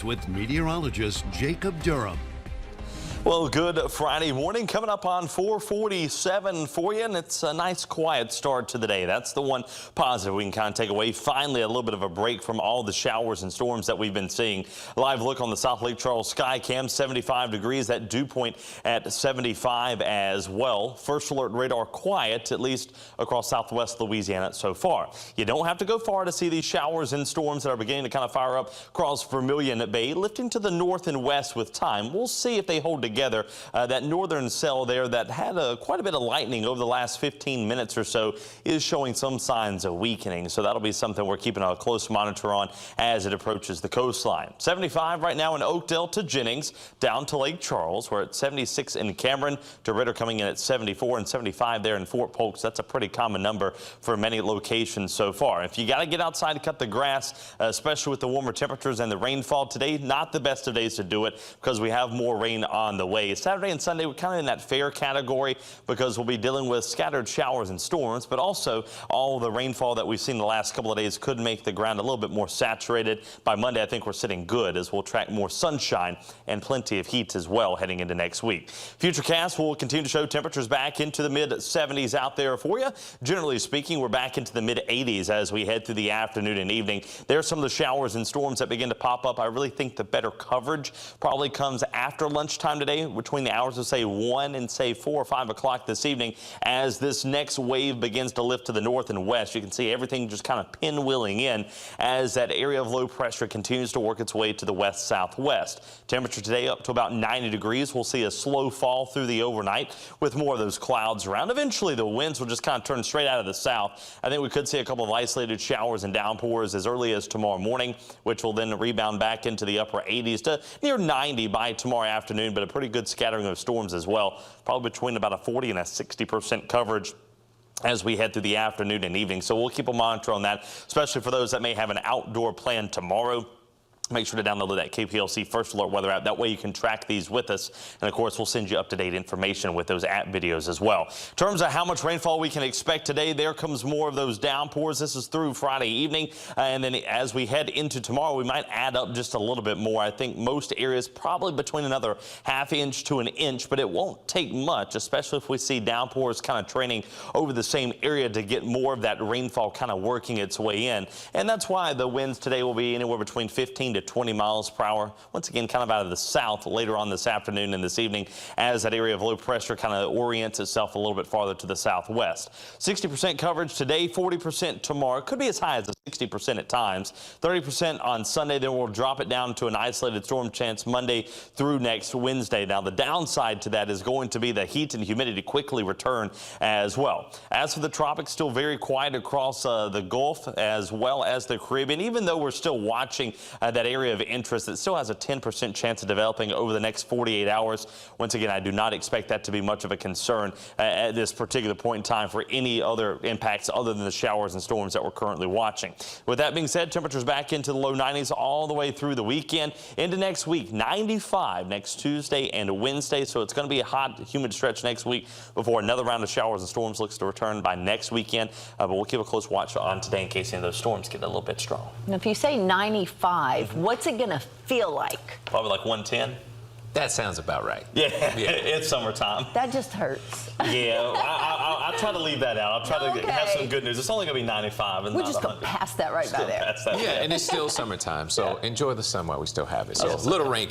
With meteorologist Jacob Durham. Well, good Friday morning coming up on 447 for you, and it's a nice quiet start to the day. That's the one positive we can kind of take away. Finally, a little bit of a break from all the showers and storms that we've been seeing. Live look on the South Lake Charles sky cam, 75 degrees. That dew point at 75 as well. First alert radar quiet, at least across southwest Louisiana so far. You don't have to go far to see these showers and storms that are beginning to kind of fire up across Vermilion Bay, lifting to the north and west with time. We'll see if they hold together. That northern cell there that had quite a bit of lightning over the last 15 minutes or so is showing some signs of weakening. So that'll be something we're keeping a close monitor on as it approaches the coastline. 75 right now in Oakdale to Jennings, down to Lake Charles. We're at 76 in Cameron, to Ritter coming in at 74, and 75 there in Fort Polk. That's a pretty common number for many locations so far. If you got to get outside to cut the grass, especially with the warmer temperatures and the rainfall today, not the best of days to do it because we have more rain on the way. Saturday and Sunday, we're kind of in that fair category because we'll be dealing with scattered showers and storms, but also all the rainfall that we've seen the last couple of days could make the ground a little bit more saturated. By Monday, I think we're sitting good as we'll track more sunshine and plenty of heat as well heading into next week. Futurecast will continue to show temperatures back into the mid-70s out there for you. Generally speaking, we're back into the mid-80s as we head through the afternoon and evening. There are some of the showers and storms that begin to pop up. I really think the better coverage probably comes after lunchtime today, between the hours of say 1 and say 4 or 5 o'clock this evening, as this next wave begins to lift to the north and west. You can see everything just kind of pinwheeling in as that area of low pressure continues to work its way to the west southwest. Temperature today up to about 90 degrees. We'll see a slow fall through the overnight with more of those clouds around. Eventually the winds will just kind of turn straight out of the south. I think we could see a couple of isolated showers and downpours as early as tomorrow morning, which will then rebound back into the upper 80s to near 90 by tomorrow afternoon, but a pretty good scattering of storms as well, probably between about a 40 and a 60% coverage as we head through the afternoon and evening. So we'll keep a monitor on that, especially for those that may have an outdoor plan tomorrow. Make sure to download that KPLC First Alert weather app. That way you can track these with us. And of course, we'll send you up-to-date information with those app videos as well. In terms of how much rainfall we can expect today, there comes more of those downpours. This is through Friday evening. And then as we head into tomorrow, we might add up just a little bit more. I think most areas probably between another ½ inch to an inch, but it won't take much, especially if we see downpours kind of training over the same area to get more of that rainfall kind of working its way in. And that's why the winds today will be anywhere between 15 to 20 miles per hour. Once again, kind of out of the south later on this afternoon and this evening as that area of low pressure kind of orients itself a little bit farther to the southwest. 60% coverage today, 40% tomorrow. Could be as high as 60% at times. 30% on Sunday. Then we'll drop it down to an isolated storm chance Monday through next Wednesday. Now, the downside to that is going to be the heat and humidity quickly return as well. As for the tropics, still very quiet across the Gulf as well as the Caribbean. Even though we're still watching that area of interest, that still has a 10% chance of developing over the next 48 hours. Once again, I do not expect that to be much of a concern at this particular point in time for any other impacts other than the showers and storms that we're currently watching. With that being said, temperatures back into the low 90s all the way through the weekend into next week. 95 next Tuesday and Wednesday, so it's going to be a hot, humid stretch next week before another round of showers and storms looks to return by next weekend. But we'll keep a close watch on today in case any of those storms get a little bit strong. Now, if you say 95, what's it going to feel like? Probably like 110. That sounds about right. Yeah, it's summertime. That just hurts. Yeah, I'll try to leave that out. I'll try to have some good news. It's only going to be 95 and We're not just going to pass that right by there. Past that. Yeah, and it's still summertime, so enjoy the sun while we still have it. So a little rain